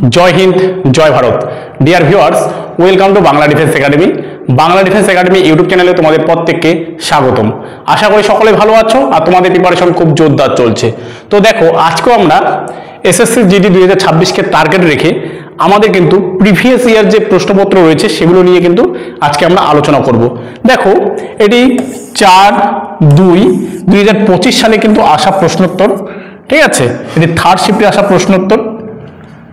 জয় হিন্দ, জয় Bharat. Dear viewers, welcome to Bangla defence academy. Bangla defence academy YouTube চ্যানেলে তোমাদের প্রত্যেককে স্বাগতম। আশা করি সকলে ভালো আছো আর তোমাদের প্রিপারেশন খুব জোরদার চলছে। তো দেখো, আজকেও আমরা এসএসসি জিডি 2026কে টার্গেট রেখে আমাদের কিন্তু প্রিভিয়াস ইয়ার যে প্রশ্নপত্র রয়েছে সেগুলো নিয়ে কিন্তু আজকে আমরা আলোচনা করব। দেখো, এটি 4/2/2025 সালে কিন্তু আসা প্রশ্নোত্তর, ঠিক আছে? এটি থার্ড শিফটে আসা প্রশ্নোত্তর।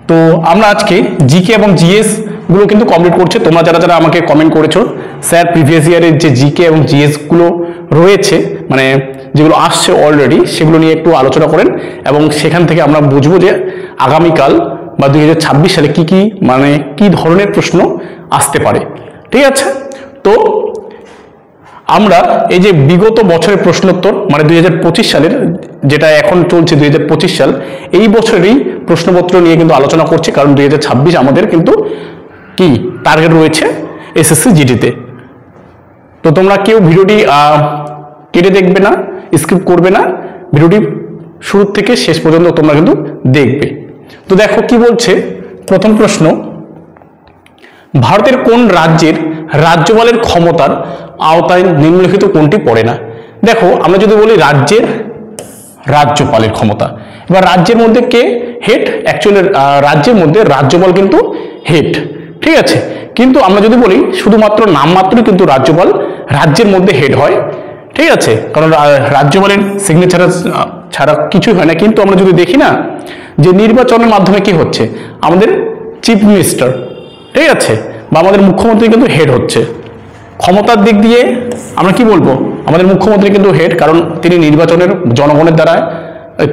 তো আমরা আজকে জিকে এবং জিএস গুলো কিন্তু কমপ্লিট করছে। তোমরা যারা যারা আমাকে কমেন্ট করেছো, স্যার প্রিভিয়াস ইয়ারের যে জিকে এবং জিএস গুলো রয়েছে, মানে যেগুলো আসছে অলরেডি, সেগুলো নিয়ে একটু আলোচনা করেন এবং সেখান থেকে আমরা বুঝবো যে আগামীকাল বা 2026 সালে কি ধরনের প্রশ্ন আসতে পারে, ঠিক আছে? তো আমরা এই যে বিগত বছরের প্রশ্নোত্তর, মানে 2025 সালের, যেটা এখন চলছে 2025 সাল, এই বছরেরই প্রশ্নপত্র নিয়ে কিন্তু আলোচনা করছি, কারণ 2026 আমাদের কিন্তু কি টার্গেট রয়েছে এসএসসি জিডিতে। তো তোমরা কেউ ভিডিওটি কেটে দেখবে না, স্কিপ করবে না, ভিডিওটি শুরু থেকে শেষ পর্যন্ত তোমরা কিন্তু দেখবে। তো দেখো কি বলছে প্রথম প্রশ্ন, ভারতের কোন রাজ্যের রাজ্যপালের ক্ষমতার আওতায় নিম্নলিখিত কোনটি পড়ে না? দেখো, আমরা যদি বলি রাজ্যের রাজ্যপালের ক্ষমতা, এবার রাজ্যের মধ্যে কে হেড? অ্যাকচুয়ালি রাজ্যের মধ্যে রাজ্যপাল কিন্তু হেড, ঠিক আছে? কিন্তু আমরা যদি বলি শুধুমাত্র নামমাত্রই কিন্তু রাজ্যপাল রাজ্যের মধ্যে হেড হয়, ঠিক আছে? কারণ রাজ্যপালের সিগনেচার ছাড়া কিছুই হয় না। কিন্তু আমরা যদি দেখি না যে নির্বাচনের মাধ্যমে কি হচ্ছে, আমাদের চিফ মিনিস্টার, ঠিক আছে, বা আমাদের মুখ্যমন্ত্রী কিন্তু হেড হচ্ছে। ক্ষমতার দিক দিয়ে আমরা কি বলবো, আমাদের মুখ্যমন্ত্রী কিন্তু হেড, কারণ তিনি নির্বাচনের জনগণের দ্বারা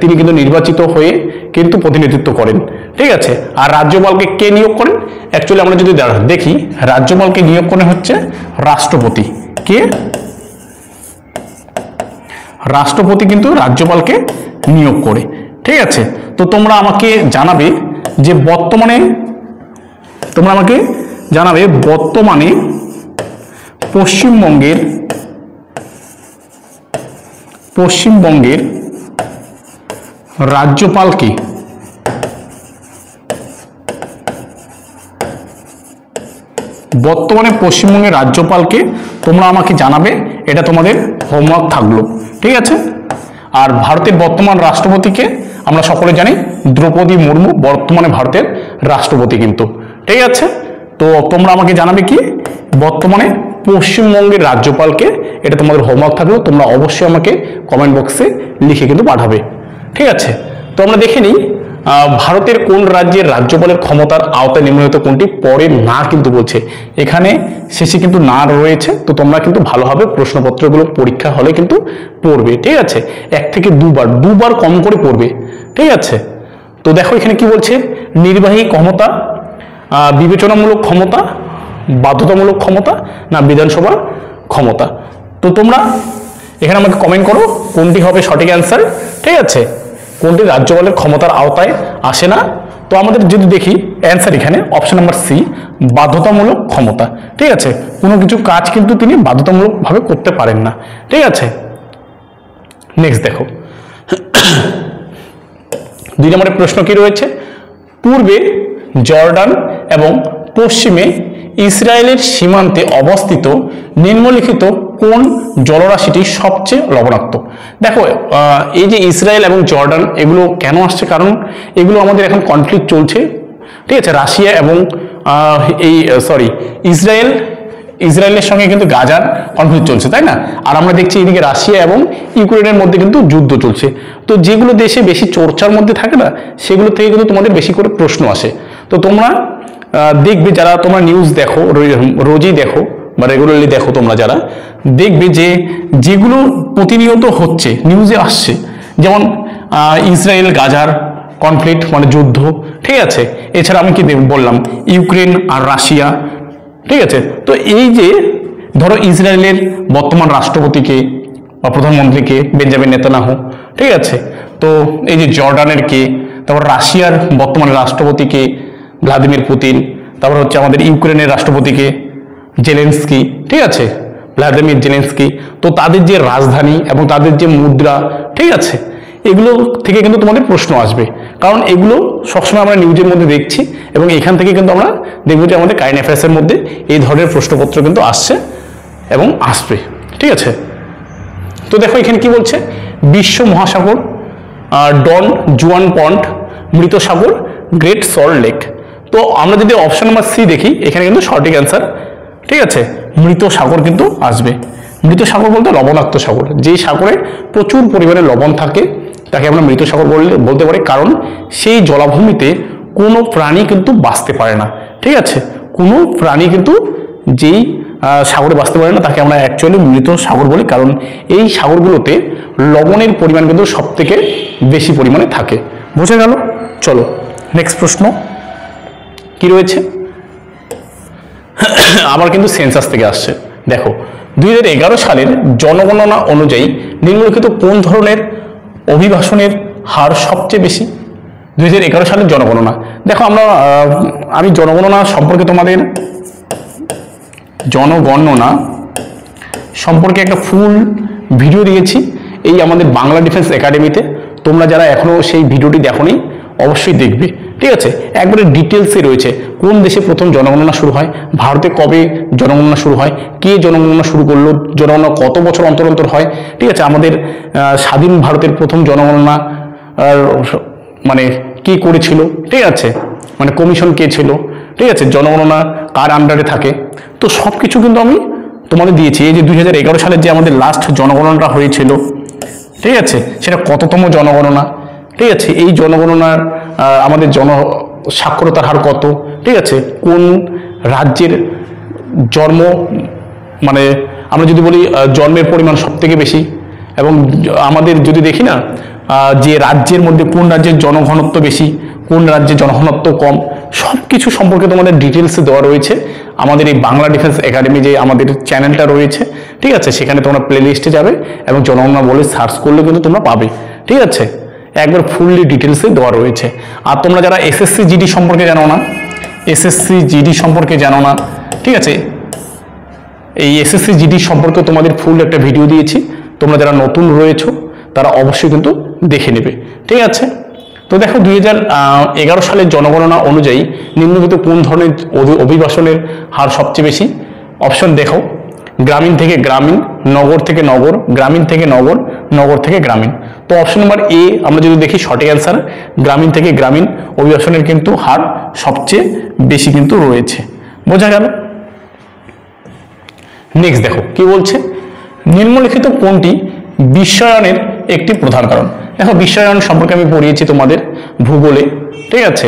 তিনি কিন্তু নির্বাচিত হয়ে কিন্তু প্রতিনিধিত্ব করেন, ঠিক আছে? আর রাজ্যপালকে কে নিয়োগ করেন? অ্যাকচুয়ালি আমরা যদি দেখি, রাজ্যপালকে নিয়োগ করেন হচ্ছে রাষ্ট্রপতি। কে? রাষ্ট্রপতি কিন্তু রাজ্যপালকে নিয়োগ করে, ঠিক আছে? তো তোমরা আমাকে জানাবে যে বর্তমানে পশ্চিমবঙ্গের রাজ্যপালকে তোমরা আমাকে জানাবে, এটা তোমাদের হোমওয়ার্ক থাকলো, ঠিক আছে? আর ভারতের বর্তমান রাষ্ট্রপতিকে আমরা সকলে জানি, দ্রৌপদী মুর্মু বর্তমানে ভারতের রাষ্ট্রপতি কিন্তু, ঠিক আছে? তো তোমরা আমাকে জানাবে কি বর্তমানে পশ্চিমবঙ্গের রাজ্যপালকে, এটা তোমাদের হোমওয়ার্ক থাকলো। তোমরা অবশ্যই আমাকে কমেন্ট বক্সে লিখে কিন্তু পাঠাবে, ঠিক আছে? তো আমরা দেখে নিই ভারতের কোন রাজ্যের রাজ্যপালের ক্ষমতার আওতায় নিম্নলিখিত কোনটি পড়ে না, কিন্তু বলছে এখানে শেষে কিন্তু না রয়েছে। তো তোমরা কিন্তু ভালোভাবে প্রশ্নপত্রগুলো পরীক্ষা হলে কিন্তু পড়বে, ঠিক আছে? 1 থেকে 2 বার কম করে পড়বে, ঠিক আছে? তো দেখো এখানে কি বলছে, নির্বাহী ক্ষমতা, বিবেচনামূলক ক্ষমতা, বাধ্যতামূলক ক্ষমতা, না বিধানসভার ক্ষমতা? তো তোমরা এখানে আমাকে কমেন্ট করো কোনটি হবে সঠিক অ্যান্সার, ঠিক আছে? কোনটি রাজ্যপালের ক্ষমতার আওতায় আসে না? তো আমাদের যদি দেখি অ্যান্সার এখানে অপশন নাম্বার সি, বাধ্যতামূলক ক্ষমতা, ঠিক আছে? কোনো কিছু কাজ কিন্তু তিনি বাধ্যতামূলকভাবে করতে পারেন না, ঠিক আছে? নেক্সট দেখো, 2 নম্বরের প্রশ্ন কি রয়েছে, পূর্বে জর্ডান এবং পশ্চিমে ইসরায়েলের সীমান্তে অবস্থিত নিম্নলিখিত কোন জলরাশিটি সবচেয়ে লবণাক্ত? দেখো, এই যে ইসরায়েল এবং জর্ডান এগুলো কেন আসছে, কারণ এগুলো আমাদের এখন কনফ্লিক্ট চলছে, ঠিক আছে? রাশিয়া এবং ইসরায়েলের সঙ্গে কিন্তু গাজার কনফ্লিক্ট চলছে, তাই না? আর আমরা দেখছি এদিকে রাশিয়া এবং ইউক্রেনের মধ্যে কিন্তু যুদ্ধ চলছে। তো যেগুলো দেশে বেশি চর্চার মধ্যে থাকে না, সেগুলো থেকে কিন্তু তোমাদের বেশি করে প্রশ্ন আসে। তো তোমরা দেখবে, যারা তোমরা নিউজ দেখো, রোজই দেখো বা রেগুলারলি দেখো, তোমরা যারা দেখবে যে যেগুলো প্রতিনিয়ত হচ্ছে, নিউজে আসছে, যেমন ইসরায়েল গাজার কনফ্লিক্ট মানে যুদ্ধ, ঠিক আছে? এছাড়া আমি কি বললাম, ইউক্রেন আর রাশিয়া, ঠিক আছে? তো এই যে ধরো ইসরায়েলের বর্তমান রাষ্ট্রপতিকে বা প্রধানমন্ত্রীকে বেঞ্জামিন নেতানিয়াহু, ঠিক আছে? তো এই যে জর্ডানের কে, তারপর রাশিয়ার বর্তমান রাষ্ট্রপতিকে ভ্লাদিমির পুতিন, তারপর হচ্ছে আমাদের ইউক্রেনের রাষ্ট্রপতিকে জেলেনস্কি, ঠিক আছে? Vladimir Zelensky. তো তাদের যে রাজধানী এবং তাদের যে মুদ্রা, ঠিক আছে, এগুলো থেকে কিন্তু তোমাদের প্রশ্ন আসবে, কারণ এগুলো সবসময় আমরা নিউজের মধ্যে দেখছি এবং এখান থেকে কিন্তু আমরা দেখবো যে আমাদের কারেন্ট অ্যাফেয়ার্সের মধ্যে এই ধরনের প্রশ্নপত্র কিন্তু আসছে এবং আসবে। ঠিক আছে, তো দেখো এখানে কি বলছে, বিশ্ব মহাসাগর, ডন জুয়ান পন্ড, মৃত সাগর, গ্রেট সল্ট লেক। তো আমরা যদি অপশন নাম্বার সি দেখি, এখানে কিন্তু সঠিক অ্যান্সার। ঠিক আছে, মৃত সাগর কিন্তু আসবে। মৃত সাগর বলতে লবণাক্ত সাগর, যেই সাগরে প্রচুর পরিমাণে লবণ থাকে তাকে আমরা মৃত সাগর বলতে পারি, কারণ সেই জলাভূমিতে কোনো প্রাণী কিন্তু বাঁচতে পারে না। ঠিক আছে, কোনো প্রাণী কিন্তু যেই সাগরে বাঁচতে পারে না তাকে আমরা অ্যাকচুয়ালি মৃত সাগর বলি, কারণ এই সাগরগুলোতে লবণের পরিমাণ কিন্তু সব থেকে বেশি পরিমাণে থাকে। বোঝা গেল? চলো নেক্সট প্রশ্ন কি রয়েছে, আবার কিন্তু সেন্সাস থেকে আসছে। দেখো 2011 সালের জনগণনা অনুযায়ী নিম্নলিখিত কোন ধরনের অভিবাসনের হার সবচেয়ে বেশি? 2011 সালের জনগণনা। দেখো আমি জনগণনা সম্পর্কে তোমাদের জনগণনা সম্পর্কে একটা ফুল ভিডিও দিয়েছি এই আমাদের বাংলা ডিফেন্স একাডেমিতে। তোমরা যারা এখনো সেই ভিডিওটি দেখোনি অবশ্যই দেখবে। ঠিক আছে, একবারে ডিটেলসে রয়েছে কোন দেশে প্রথম জনগণনা শুরু হয়, ভারতে কবে জনগণনা শুরু হয়, কে জনগণনা শুরু করলো, জনগণনা কত বছর অন্তর অন্তর হয়। ঠিক আছে, আমাদের স্বাধীন ভারতের প্রথম জনগণনা মানে কে করেছিল, ঠিক আছে, মানে কমিশন কে ছিল, ঠিক আছে, জনগণনা কার আন্ডারে থাকে, তো সব কিছু কিন্তু আমি তোমাদের দিয়েছি। এই যে 2011 সালের যে আমাদের লাস্ট জনগণনাটা হয়েছিল, ঠিক আছে, সেটা কততম জনগণনা, ঠিক আছে, এই জনগণনার আমাদের সাক্ষরতার হার কত, ঠিক আছে, কোন রাজ্যের জন্ম মানে আমরা যদি বলি জন্মের পরিমাণ সব থেকে বেশি, এবং আমাদের যদি দেখি না যে রাজ্যের মধ্যে কোন রাজ্যের জনঘনত্ব বেশি, কোন রাজ্যের জনঘনত্ব কম, সব কিছু সম্পর্কে তোমাদের ডিটেলসে দেওয়া রয়েছে আমাদের এই বাংলা ডিফেন্স একাডেমি যে আমাদের চ্যানেলটা রয়েছে। ঠিক আছে, সেখানে তোমরা প্লে লিস্টে যাবে এবং জনগণনা বলে সার্চ করলে কিন্তু তোমরা পাবে। ঠিক আছে, একবার ফুললি ডিটেলসে দেওয়া রয়েছে। আর তোমরা যারা এসএসসি জিডি সম্পর্কে জানো না, এসএসসি জিডি সম্পর্কে জানো না, ঠিক আছে, এই এসএসসি জিডি সম্পর্কে তোমাদের ফুল একটা ভিডিও দিয়েছি, তোমরা যারা নতুন রয়েছো তারা অবশ্যই কিন্তু দেখে নেবে। ঠিক আছে, তো দেখো 2011 সালের জনগণনা অনুযায়ী নিম্নলিখিত কোন ধরনের অভিবাসনের হার সবচেয়ে বেশি? অপশন দেখো, গ্রামীণ থেকে গ্রামীণ, নগর থেকে নগর, গ্রামীণ থেকে নগর, নগর থেকে গ্রামীণ। তো অপশন নাম্বার এ আমরা যদি দেখি সঠিক অ্যান্সার, গ্রামীণ থেকে গ্রামীণ অভিবাসনের কিন্তু হার সবচেয়ে বেশি কিন্তু রয়েছে। বোঝা গেল? নেক্সট দেখো কি বলছে, নিম্নলিখিত কোনটি বিশ্বায়নের একটি প্রধান কারণ? দেখো বিশ্বায়ন সম্পর্কে আমি পড়িয়েছি তোমাদের ভূগোলে। ঠিক আছে,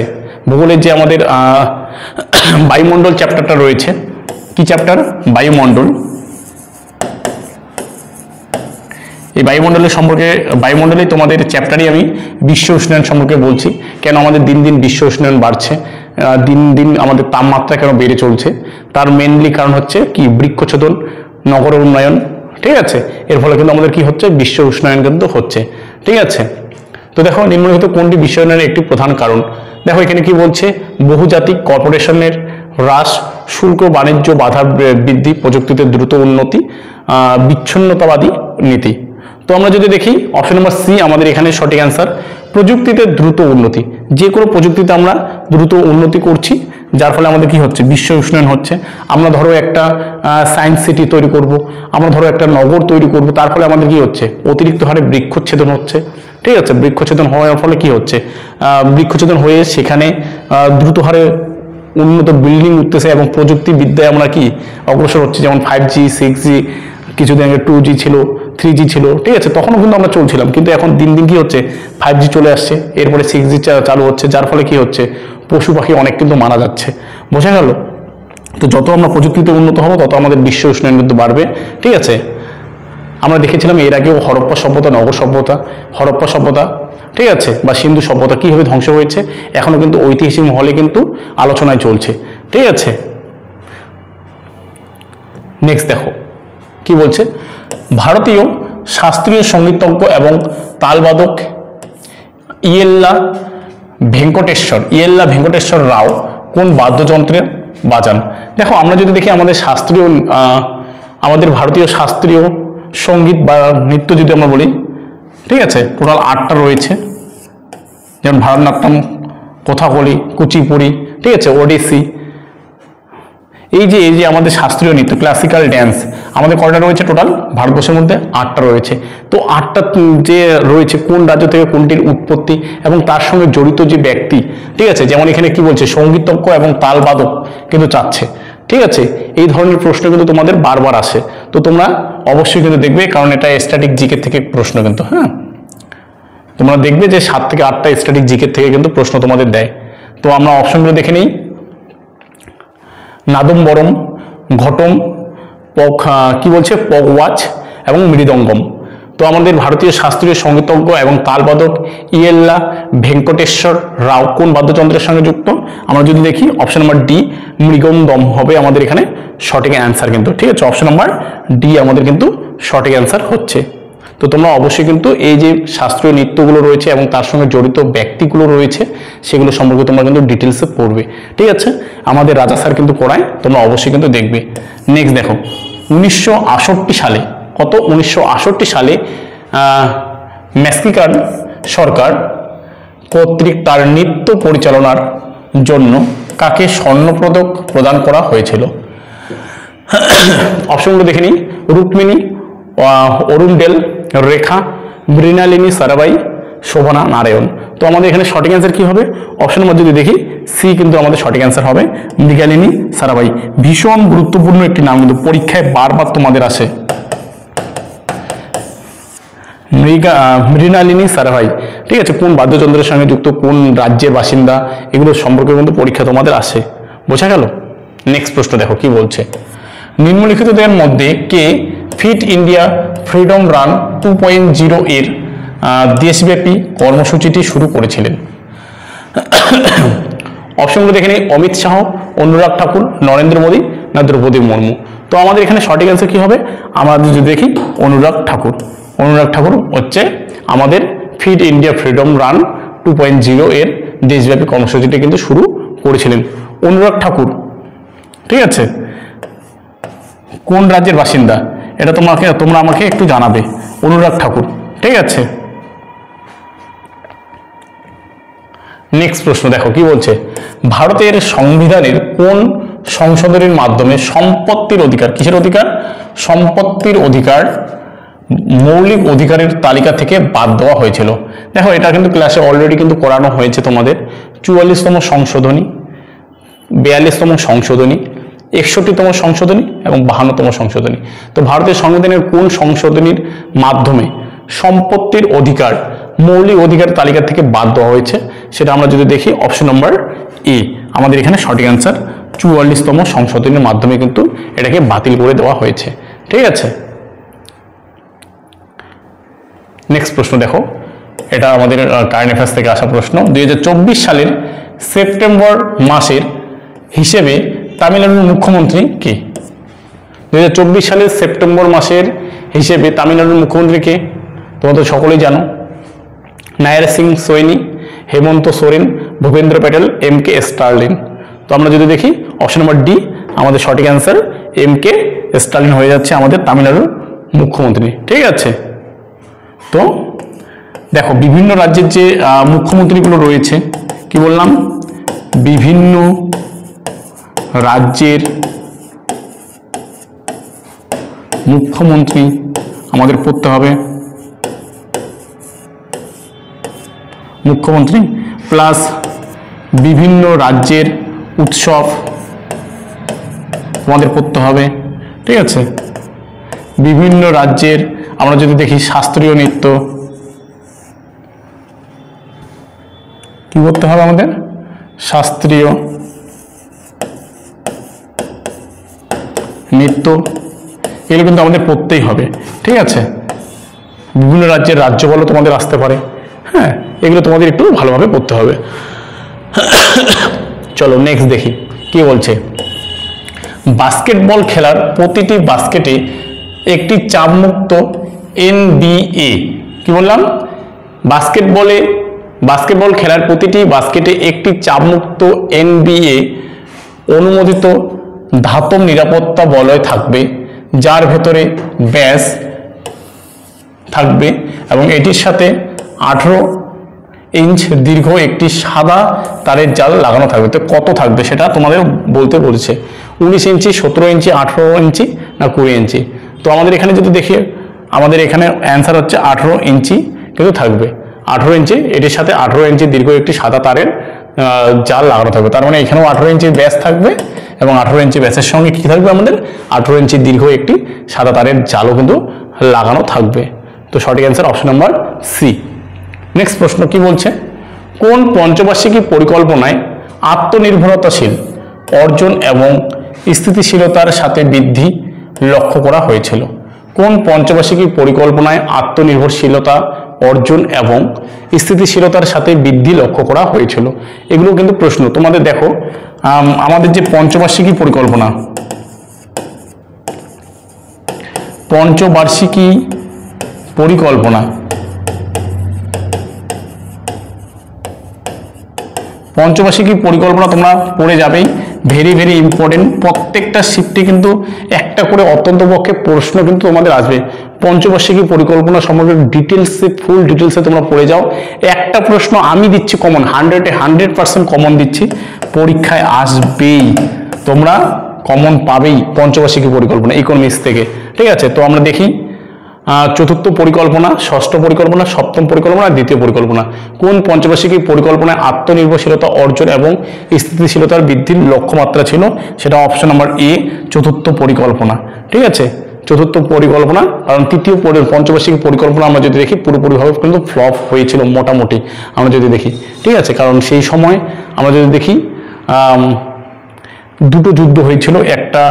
ভূগোলের যে আমাদের বায়ুমণ্ডল চ্যাপ্টারটা রয়েছে, কি চ্যাপ্টার? বায়ুমণ্ডল। এই বায়ুমণ্ডলের সম্পর্কে, বায়ুমণ্ডলে তোমাদের চ্যাপ্টারই আমি বিশ্ব উষ্ণায়ন সম্পর্কে বলছি, কেন আমাদের দিন দিন বিশ্ব উষ্ণায়ন বাড়ছে, দিন দিন আমাদের তাপমাত্রা কেন বেড়ে চলছে, তার মেনলি কারণ হচ্ছে কি? বৃক্ষচ্ছেদন, নগর উন্নয়ন। ঠিক আছে, এর ফলে কিন্তু আমাদের কি হচ্ছে? বিশ্ব উষ্ণায়ন কিন্তু হচ্ছে। ঠিক আছে, তো দেখো নিম্নলিখিত কোনটি বিশ্বায়নের একটি প্রধান কারণ? দেখো এখানে কি বলছে, বহুজাতিক কর্পোরেশনের হ্রাস, শুল্ক বাণিজ্য বাধা বৃদ্ধি, প্রযুক্তিতে দ্রুত উন্নতি, বিচ্ছিন্নতাবাদী নীতি। তো আমরা যদি দেখি অপশন নাম্বার সি আমাদের এখানে সঠিক অ্যান্সার, প্রযুক্তিতে দ্রুত উন্নতি। যে কোনো প্রযুক্তিতে আমরা দ্রুত উন্নতি করছি, যার ফলে আমাদের কি হচ্ছে? বিশ্ব উষ্ণায়ন হচ্ছে। আমরা ধরো একটা সায়েন্স সিটি তৈরি করব, আমরা ধরো একটা নগর তৈরি করব, তার ফলে আমাদের কি হচ্ছে? অতিরিক্ত হারে বৃক্ষচ্ছেদন হচ্ছে। ঠিক আছে, বৃক্ষচ্ছেদন হওয়ার ফলে কি হচ্ছে? বৃক্ষচ্ছেদন হয়ে সেখানে দ্রুত হারে উন্নত বিল্ডিং উঠতেছে এবং প্রযুক্তিবিদ্যায় আমরা কি অগ্রসর হচ্ছে, যেমন 5G 6G, কিছুদিন আগে 2G ছিল, 3G ছিল। ঠিক আছে, তখনও কিন্তু আমরা চলছিলাম, কিন্তু এখন দিন দিন কি হচ্ছে? 5G চলে আসছে, এরপরে 6G চালু হচ্ছে, যার ফলে কি হচ্ছে? পশু পাখি অনেক কিন্তু মারা যাচ্ছে। বোঝা গেল? তো যত আমরা প্রযুক্তিতে উন্নত হবো তত আমাদের বিশ্ব উষ্ণায়ন কিন্তু বাড়বে। ঠিক আছে, আমরা দেখেছিলাম এর আগেও হরপ্পা সভ্যতা, নগর সভ্যতা, হরপ্পা সভ্যতা, ঠিক আছে, বা সিন্ধু সভ্যতা কীভাবে ধ্বংস হয়েছে এখনো কিন্তু ঐতিহাসিক মহলে কিন্তু আলোচনায় চলছে। ঠিক আছে, নেক্সট দেখো কি বলছে, ভারতীয় শাস্ত্রীয় সঙ্গীতজ্ঞ এবং তালবাদক ইয়েল্লা ভেঙ্কটেশ্বর রাও কোন বাদ্যযন্ত্রের বাজান? দেখো আমরা যদি দেখি আমাদের ভারতীয় শাস্ত্রীয় সঙ্গীত বা নৃত্য যদি আমরা বলি, ঠিক আছে, টোটাল 8টা রয়েছে, যেমন ভারতনাট্যম, কথাকলি, কুচিপুড়ি, ঠিক আছে, ওডিসি। এই যে আমাদের শাস্ত্রীয় নৃত্য, ক্লাসিক্যাল ড্যান্স, আমাদের কয়টা রয়েছে টোটাল ভারতবর্ষের মধ্যে? 8টা রয়েছে। তো 8টা যে রয়েছে কোন রাজ্য থেকে কোনটির উৎপত্তি এবং তার সঙ্গে জড়িত যে ব্যক্তি, ঠিক আছে, যেমন এখানে কি বলছে, সঙ্গীতজ্ঞ এবং তালবাদক কিন্তু চাচ্ছে, ঠিক আছে। এই ধরনের প্রশ্ন কিন্তু তোমাদের বারবার আসে, তো তোমরা অবশ্যই কিন্তু দেখবে, কারণ এটা স্ট্যাটিক জিকে থেকে প্রশ্ন কিন্তু, হ্যাঁ, তোমরা দেখবে যে 7 থেকে 8টা স্ট্যাটিক জিকে থেকে কিন্তু প্রশ্ন তোমাদের দেয়। তো আমরা অপশনগুলো দেখে নিই। নাদম্বরম, ঘটম, কি বলছে, পগওয়াচ এবং মৃদঙ্গম। তো আমাদের ভারতীয় শাস্ত্রীয় সঙ্গীতজ্ঞ এবং তালবাদক ইয়েল্লা ভেঙ্কটেশ্বর রাও কোন বাদ্যযন্ত্রের সঙ্গে যুক্ত? আমরা যদি দেখি অপশন নাম্বার ডি, মৃগন্দম হবে আমাদের এখানে সঠিক অ্যান্সার কিন্তু, ঠিক আছে। অপশন নাম্বার ডি আমাদের কিন্তু সঠিক অ্যান্সার হচ্ছে। তো তোমরা অবশ্যই কিন্তু এই যে শাস্ত্রীয় নৃত্যগুলো রয়েছে এবং তার সঙ্গে জড়িত ব্যক্তিগুলো রয়েছে সেগুলো সম্পর্কে তোমরা কিন্তু ডিটেলসে পড়বে, ঠিক আছে। আমাদের রাজা স্যার কিন্তু পড়ায়, তোমরা অবশ্যই কিন্তু দেখবে। নেক্সট দেখো, 1968 সালে, কত, 1968 সালে মেক্সিকান সরকার কর্তৃক তার নৃত্য পরিচালনার জন্য কাকে স্বর্ণপদক প্রদান করা হয়েছিল? অপশনগুলো দেখে নিই। রুক্মিণী, অরুণডেল, রেখা, মৃণালিনী সারাবাই, শোভনা নারায়ণ। তো আমাদের এখানে সঠিক অ্যান্সার কি হবে? অপশন নাম্বার যদি দেখি সি কিন্তু আমাদের সঠিক অ্যান্সার হবে, মৃণালিনী সারাবাই। ভীষণ গুরুত্বপূর্ণ একটি নাম কিন্তু, পরীক্ষায় বারবার তোমাদের আসে, মৃণালিনী সারাভাই, ঠিক আছে। কোন বাদ্যযন্ত্রের সঙ্গে যুক্ত, কোন রাজ্যের বাসিন্দা, এগুলো সম্পর্কে কিন্তু পরীক্ষা তোমাদের আসে, বোঝা গেল। নেক্সট প্রশ্ন দেখো কি বলছে। নিম্নলিখিতদের মধ্যে কে ফিট ইন্ডিয়া ফ্রিডম রান 2.0 এর দেশব্যাপী কর্মসূচিটি শুরু করেছিলেন? অপশনগুলো দেখে নিই। অমিত শাহ, অনুরাগ ঠাকুর, নরেন্দ্র মোদী না দ্রৌপদী মুর্মু। তো আমাদের এখানে সঠিক অ্যান্সার কি হবে? আমরা যদি দেখি অনুরাগ ঠাকুর। অনুরাগ ঠাকুর হচ্ছে আমাদের ফিট ইন্ডিয়া ফ্রিডম রান 2.0 এর দেশব্যাপী কর্মসূচিটি কিন্তু শুরু করেছিলেন অনুরাগ ঠাকুর, ঠিক আছে। কোন রাজ্যের বাসিন্দা এটা তোমরা আমাকে একটু জানাবে। অনুরাগ ঠাকুর, ঠিক আছে। নেক্সট প্রশ্ন দেখো কি বলছে। ভারতের সংবিধানের কোন সংশোধনীর মাধ্যমে সম্পত্তির অধিকার, কিসের অধিকার? সম্পত্তির অধিকার মৌলিক অধিকারের তালিকা থেকে বাদ দেওয়া হয়েছিল? দেখো এটা কিন্তু ক্লাসে অলরেডি কিন্তু করানো হয়েছে তোমাদের। 44তম সংশোধনী, 42তম সংশোধনী, 61তম সংশোধনী এবং 52তম সংশোধনী। তো ভারতের সংবিধানের কোন সংশোধনীর মাধ্যমে সম্পত্তির অধিকার মৌলিক অধিকার তালিকা থেকে বাদ দেওয়া হয়েছে সেটা আমরা যদি দেখি অপশন নম্বর এ আমাদের এখানে সঠিক অ্যান্সার। 44তম সংশোধনীর মাধ্যমে কিন্তু এটাকে বাতিল করে দেওয়া হয়েছে, ঠিক আছে। নেক্সট প্রশ্ন দেখো, এটা আমাদের কারেন্ট অ্যাফেয়ার্স থেকে আসা প্রশ্ন। 2024 সালের সেপ্টেম্বর মাসের হিসেবে তামিলনাড়ুর মুখ্যমন্ত্রী কে? 2024 সালের সেপ্টেম্বর মাসের হিসেবে তামিলনাড়ুর মুখ্যমন্ত্রী কে? তোমরা তো সকলেই জানো, নায়ার সিং সোয়েনি, হেমন্ত সোরেন, ভূপেন্দ্র প্যাটেল, এম.কে. স্টার্লিন। তো আমরা যদি দেখি অপশন নম্বর ডি আমাদের সঠিক অ্যান্সার, এম.কে. স্টার্লিন হয়ে যাচ্ছে আমাদের তামিলনাড়ুর মুখ্যমন্ত্রী, ঠিক আছে। তো দেখো বিভিন্ন রাজ্যের যে মুখ্যমন্ত্রীগুলো রয়েছে, কি বললাম, বিভিন্ন রাজ্যের মুখ্যমন্ত্রী আমাদের পড়তে হবে, মুখ্যমন্ত্রী প্লাস বিভিন্ন রাজ্যের উৎসব আমাদের পড়তে হবে, ঠিক আছে। বিভিন্ন রাজ্যের আমরা যদি দেখি শাস্ত্রীয় নৃত্য কি করতে হবে আমাদের, শাস্ত্রীয় নৃত্য এগুলো কিন্তু আমাদের পড়তেই হবে, ঠিক আছে। বিভিন্ন রাজ্যের রাজ্যপালও তোমাদের আসতে পারে, হ্যাঁ, এগুলো তোমাদের একটু ভালোভাবে পড়তে হবে। চলো নেক্সট দেখি কি বলছে। বাস্কেটবল খেলার প্রতিটি বাস্কেটে একটি চাপমুক্ত NBA, কি বললাম, বাস্কেটবল খেলার প্রতিটি বাস্কেটে একটি চাপমুক্ত NBA অনুমোদিত ধাতব নিরাপত্তা বলয় থাকবে, যার ভেতরে ব্যাস থাকবে এবং এটির সাথে 18 ইঞ্চ দীর্ঘ একটি সাদা তারের জাল লাগানো থাকবে। তো কত থাকবে সেটা তোমাদের বলতে বলছে, 19 ইঞ্চি, 17 ইঞ্চি, 18 ইঞ্চি না 20 ইঞ্চি। তো আমাদের এখানে যদি দেখি, আমাদের এখানে অ্যান্সার হচ্ছে 18 ইঞ্চি কিন্তু থাকবে। 18 ইঞ্চি, এটির সাথে 18 ইঞ্চি দীর্ঘ একটি সাদা তারের জাল লাগানো থাকবে। তার মানে এখানেও 18 ইঞ্চির ব্যাস থাকবে এবং 18 ইঞ্চি ব্যাসের সঙ্গে কি থাকবে, আমাদের 18 ইঞ্চি দীর্ঘ একটি সাদা তারের জালও কিন্তু লাগানো থাকবে। তো সঠিক answer option number C. Next প্রশ্ন কি বলছে, কোন পঞ্চবার্ষিকী পরিকল্পনায় আত্মনির্ভরতাশীল অর্জন এবং স্থিতিশীলতার সাথে বৃদ্ধি লক্ষ্য করা হয়েছিল? কোন পঞ্চবার্ষিকী পরিকল্পনায় আত্মনির্ভরশীলতা অর্জন এবং স্থিতিশীলতার সাথে বৃদ্ধি লক্ষ্য করা হয়েছিল? এগুলো কিন্তু প্রশ্ন। তোমাদের দেখো, আমাদের যে পঞ্চবার্ষিকী পরিকল্পনা, পঞ্চবার্ষিকী পরিকল্পনা, পঞ্চবার্ষিকী পরিকল্পনা তোমরা পড়ে যাবেই, ভেরি ভেরি ইম্পর্টেন্ট। প্রত্যেকটা শিফটে কিন্তু একটা করে অত্যন্ত পক্ষে প্রশ্ন কিন্তু তোমাদের আসবে। পঞ্চবার্ষিকী পরিকল্পনা সম্পর্কে ডিটেলসে, ফুল ডিটেলসে তোমরা পড়ে যাও। একটা প্রশ্ন আমি দিচ্ছি কমন, 100% কমন দিচ্ছি, পরীক্ষায় আসবেই, তোমরা কমন পাবেই পঞ্চবার্ষিকী পরিকল্পনা ইকোনমিক্স থেকে। ঠিক আছে, তো আমরা দেখি চতুর্থ পরিকল্পনা, ষষ্ঠ পরিকল্পনা, সপ্তম পরিকল্পনা, দ্বিতীয় পরিকল্পনা। কোন পঞ্চবার্ষিকী পরিকল্পনায় আত্মনির্ভরশীলতা অর্জন এবং স্থিতিশীলতার বৃদ্ধির লক্ষ্যমাত্রা ছিল? সেটা অপশন নাম্বার এ, চতুর্থ পরিকল্পনা। ঠিক আছে, চতুর্থ পরিকল্পনা। কারণ তৃতীয় পঞ্চবার্ষিকী পরিকল্পনা আমরা যদি দেখি পুরোপুরিভাবে কিন্তু ফ্লপ হয়েছিল মোটামুটি, আমরা যদি দেখি। ঠিক আছে, কারণ সেই সময় আমরা যদি দেখি দুটো যুদ্ধ হয়েছিল, একটা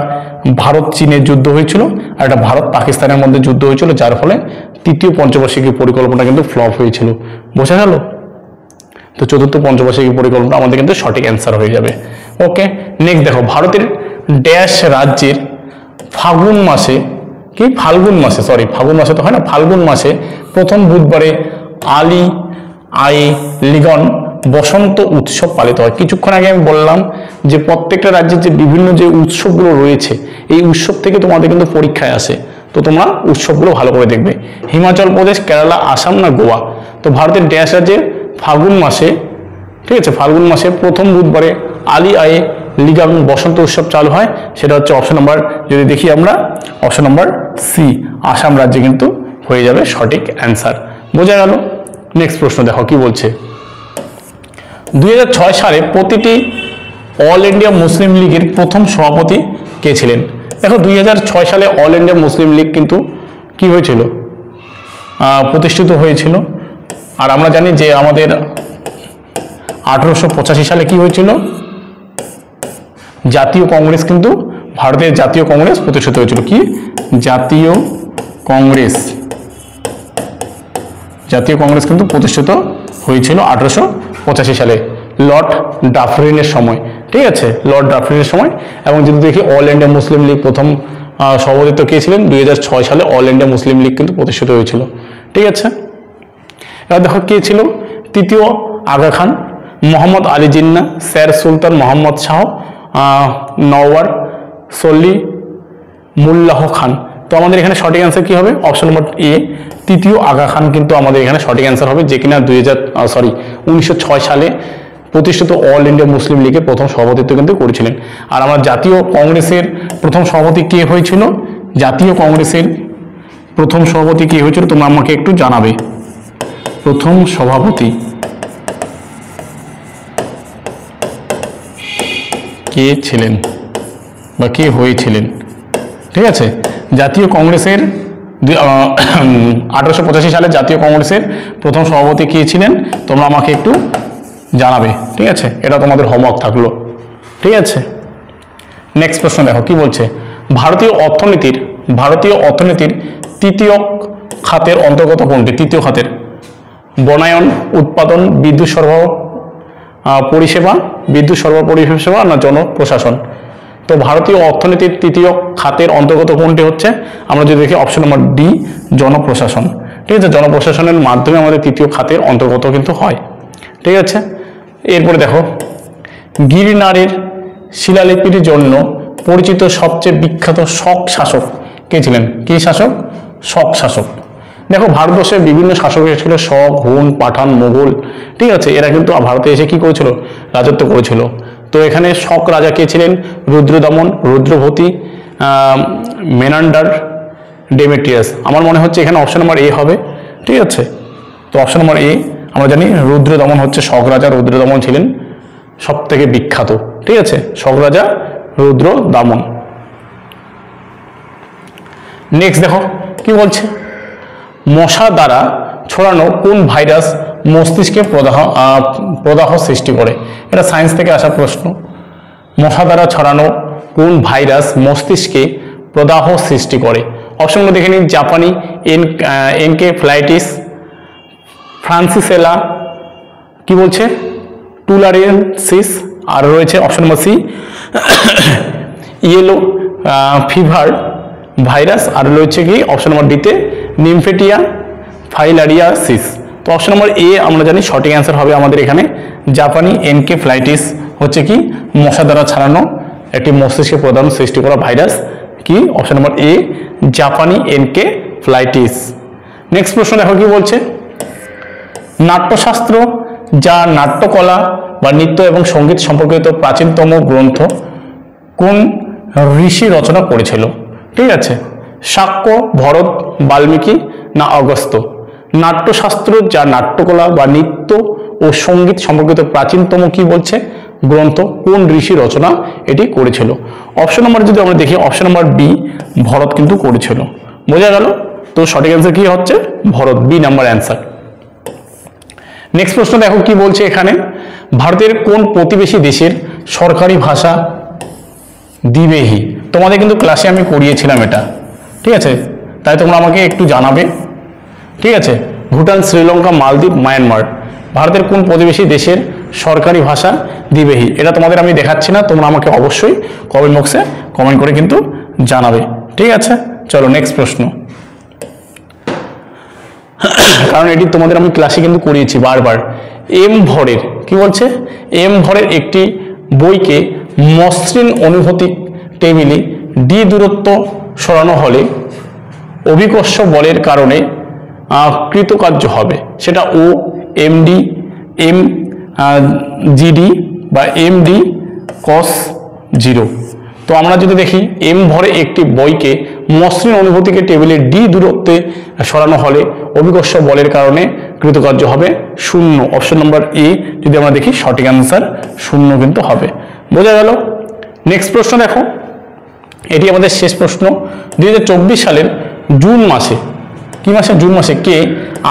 ভারত চীনের যুদ্ধ হয়েছিল আর একটা ভারত পাকিস্তানের মধ্যে যুদ্ধ হয়েছিল, যার ফলে তৃতীয় পঞ্চবার্ষিকী পরিকল্পনা কিন্তু ফ্লপ হয়েছিল। বোঝা গেল? তো চতুর্থ পঞ্চবার্ষিকী পরিকল্পনা আমাদের কিন্তু সঠিক অ্যান্সার হয়ে যাবে। ওকে, নেক্সট দেখো, ভারতের ড্যাশ রাজ্যের ফাল্গুন মাসে ফাল্গুন মাসে প্রথম বুধবারে আলি আই লিগন বসন্ত উৎসব পালিত হয়। কিছুক্ষণ আগে আমি বললাম যে প্রত্যেকটা রাজ্যের যে বিভিন্ন যে উৎসবগুলো রয়েছে, এই উৎসব থেকে তোমাদের কিন্তু পরীক্ষায় আসে। তো তোমরা উৎসবগুলো ভালো করে দেখবে। হিমাচল প্রদেশ, কেরালা, আসাম না গোয়া? তো ভারতের ড্যাশ রাজ্যে ফাল্গুন মাসে, ঠিক আছে, ফাল্গুন মাসে প্রথম বুধবারে আলি আয়ে লিগাং বসন্ত উৎসব চালু হয়। সেটা হচ্ছে অপশন নাম্বার, যদি দেখি আমরা অপশন নাম্বার সি, আসাম রাজ্যে কিন্তু হয়ে যাবে সঠিক অ্যান্সার। বোঝা গেল? নেক্সট প্রশ্ন দেখো কি বলছে, 2006 সালে প্রতিটি অল ইন্ডিয়া মুসলিম লীগের প্রথম সভাপতি কে ছিলেন? দেখো 2006 সালে অল ইন্ডিয়া মুসলিম লীগ কিন্তু কি হয়েছিল, প্রতিষ্ঠিত হয়েছিল। আর আমরা জানি যে আমাদের 1885 সালে কি হয়েছিল, জাতীয় কংগ্রেস, কিন্তু ভারতের জাতীয় কংগ্রেস প্রতিষ্ঠিত হয়েছিল। কি জাতীয় কংগ্রেস কিন্তু প্রতিষ্ঠিত হয়েছিল 1885 সালে লর্ড ডাফরিনের সময়। ঠিক আছে, লর্ড ডাফরিনের সময়। এবং যদি দেখি অল ইন্ডিয়া মুসলিম লীগ প্রথম সভাপতিত্ব কে ছিলেন, 2006 সালে অল ইন্ডিয়া মুসলিম লীগ কিন্তু প্রতিষ্ঠিত হয়েছিল। ঠিক আছে, এবার দেখো কে ছিল, তৃতীয় আগা খান, মোহাম্মদ আলী জিন্না, স্যার সুলতান মোহাম্মদ শাহ, নওয়ার সল্লি মুল্লাহ খান। তো আমাদের এখানে সঠিক অ্যান্সার কি হবে, অপশন নম্বর এ, তৃতীয় আগা খান কিন্তু আমাদের এখানে সঠিক অ্যান্সার হবে, যে কিনা 1906 সালে প্রতিষ্ঠিত অল ইন্ডিয়া মুসলিম লীগের প্রথম সভাপতিত্ব কিন্তু করেছিলেন। আর আমার জাতীয় কংগ্রেসের প্রথম সভাপতি কে হয়েছিল, জাতীয় কংগ্রেসের প্রথম সভাপতি কে হয়েছিল তোমরা আমাকে একটু জানাবে। প্রথম সভাপতি কে ছিলেন বা কে হয়েছিলেন? ঠিক আছে, জাতীয় কংগ্রেসের 1885 সালে জাতীয় কংগ্রেসের প্রথম সভাপতি কে ছিলেন তোমরা আমাকে একটু জানাবে। ঠিক আছে, এটা তোমাদের হোমওয়ার্ক থাকলো। ঠিক আছে, নেক্সট প্রশ্ন দেখো কি বলছে, ভারতীয় অর্থনীতির তৃতীয় খাতের অন্তর্গত কোনটি? তৃতীয় খাতের বনায়ন, উৎপাদন, বিদ্যুৎ সরবরাহ পরিষেবা না জনপ্রশাসন? তো ভারতীয় অর্থনীতির তৃতীয় খাতের অন্তর্গত কোনটি হচ্ছে, আমরা যদি দেখি অপশন নম্বর ডি, জনপ্রশাসন। ঠিক আছে, জনপ্রশাসনের মাধ্যমে আমাদের তৃতীয় খাতের অন্তর্গত কিন্তু হয়। ঠিক আছে, এরপরে দেখো, গিরনারের শিলালিপির জন্য পরিচিত সবচেয়ে বিখ্যাত শক শাসক কে ছিলেন? কি শাসক? শক শাসক। দেখো ভারতবর্ষের বিভিন্ন শাসক ছিল, শক, হুন, পাঠান, মোগল, ঠিক আছে, এরা কিন্তু ভারতে এসে কি করেছিল, রাজত্ব করেছিল। তো এখানে শক রাজা কে ছিলেন, রুদ্রদমন, রুদ্রভতি, মেনান্ডার, ডেমেট্রিয়াস। আমার মনে হচ্ছে এখানে অপশন নাম্বার এ হবে, ঠিক আছে। তো অপশন নাম্বার এ, আমরা জানি রুদ্রদমন হচ্ছে শক রাজা, রুদ্রদমন ছিলেন সব থেকে বিখ্যাত, ঠিক আছে, শক রাজা রুদ্রদমন। নেক্সট দেখো কি বলছে, মশা দ্বারা ছড়ানো কোন ভাইরাস মস্তিষ্কে প্রদাহ সৃষ্টি করে? এটা সায়েন্স থেকে আসা প্রশ্ন। মশা দ্বারা ছড়ানো কোন ভাইরাস মস্তিষ্কে প্রদাহ সৃষ্টি করে? অপশনগুলো দেখে নিন, জাপানি এনকেফ্লাইটিস, ফ্রান্সিসেলা, কি বলছে, টুলারেন্সিস, আর রয়েছে option number C yellow fever virus, আর রয়েছে কি অপশন নম্বর ডিতে নিমফেটিয়া ফাইলারিয়াসিস। তো অপশন নম্বর এ আমরা জানি সঠিক অ্যান্সার হবে আমাদের এখানে জাপানি এনকেফ্লাইটিস হচ্ছে কি মশা দ্বারা ছড়ানো একটি মস্তিষ্কে প্রদাহ সৃষ্টি করা ভাইরাস, কি অপশন নম্বর এ জাপানি এনকেফ্লাইটিস। নেক্সট প্রশ্ন দেখো কি বলছে, নাট্যশাস্ত্র যা নাট্যকলা বা নৃত্য এবং সঙ্গীত সম্পর্কিত প্রাচীনতম গ্রন্থ কোন ঋষি রচনা করেছিল? ঠিক আছে, শাক্য, ভরত, বাল্মীকি না অগস্ত্য? নাট্যশাস্ত্র যা নাট্যকলা বা নৃত্য ও সঙ্গীত সম্পর্কিত প্রাচীনতম কি বলছে গ্রন্থ কোন ঋষি রচনা এটি করেছিল? অপশন নম্বর যদি আমরা দেখি অপশন নম্বর বি ভরত কিন্তু করেছিল। বোঝা গেল? তো সঠিক অ্যান্সার কি হচ্ছে Bharat, B number answer. Next প্রশ্ন দেখো কি বলছে এখানে, ভারতের কোন প্রতিবেশী দেশের সরকারি ভাষা দ্বিবেহী? তোমাদের কিন্তু ক্লাসে আমি করিয়েছিলাম এটা, ঠিক আছে, তাই তোমরা আমাকে একটু জানাবে, ঠিক আছে। ভুটান, শ্রীলঙ্কা, মালদ্বীপ, মায়ানমার, ভারতের কোন প্রতিবেশী দেশের সরকারি ভাষা দ্বিবেহী? এটা তোমাদের আমি দেখাচ্ছি না, তোমরা আমাকে অবশ্যই কমেন্ট বক্সে কমেন্ট করে কিন্তু জানাবে, ঠিক আছে। চলো নেক্সট প্রশ্ন, কারণ এটি তোমাদের আমি ক্লাসে কিন্তু করিয়েছি বারবার। এম ভরের কি বলছে, এম ভরের একটি বইকে মসৃণ অনুভূতিক টেবিলে ডি দূরত্ব সরানো হলে অভিকর্ষ বলের কারণে কৃতকার্য হবে, সেটা ও, এমডি, এম জিডি বা এমডি কস 0। তো আমরা যদি দেখি এম ভরে একটি বইকে মসৃণ অনুভূতিকে টেবিলে ডি দূরত্বে সরানো হলে অভিকর্ষ বলের কারণে কৃতকার্য হবে 0। অপশন নম্বর এ যদি আমরা দেখি সঠিক অ্যান্সার 0 কিন্তু হবে। বোঝা গেল? নেক্সট প্রশ্ন দেখো, এটি আমাদের শেষ প্রশ্ন। 2024 সালের জুন মাসে, কি মাসে, জুন মাসে কে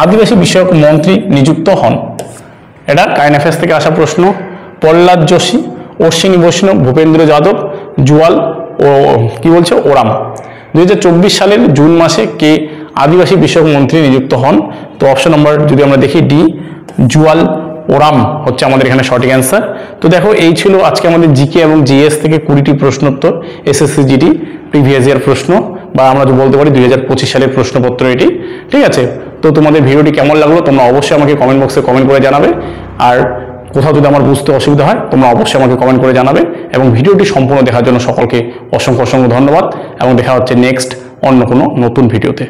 আদিবাসী বিষয়ক মন্ত্রী নিযুক্ত হন? এটা কারেন্ট অ্যাফেয়ার্স থেকে আসা প্রশ্ন। প্রহ্লাদ যোশী, অশ্বিনী বৈষ্ণব, ভূপেন্দ্র যাদব, জুয়াল ও কি বলছে ওরাম। 2024 সালের জুন মাসে কে আদিবাসী বিষয়ক মন্ত্রী নিযুক্ত হন? তো অপশন নম্বর যদি আমরা দেখি ডি জুয়াল ওরাম হচ্ছে আমাদের এখানে সঠিক অ্যান্সার। তো দেখো এই ছিল আজকে আমাদের জিকে এবং জিএস থেকে 20টি প্রশ্নোত্তর, এসএসসি জিডি প্রিভিয়াস ইয়ার প্রশ্ন, বা আমরা তো বলতে পারি 2025 সালের প্রশ্নপত্র এটি, ঠিক আছে। তো তোমাদের ভিডিওটি কেমন লাগলো তোমরা অবশ্যই আমাকে কমেন্ট বক্সে কমেন্ট করে জানাবে, আর কোথাও যদি আমার বুঝতে অসুবিধা হয় তোমরা অবশ্যই আমাকে কমেন্ট করে জানাবে। এবং ভিডিওটি সম্পূর্ণ দেখার জন্য সকলকে অসংখ্য অসংখ্য ধন্যবাদ, এবং দেখা হচ্ছে নেক্সট অন্য কোনো নতুন ভিডিওতে।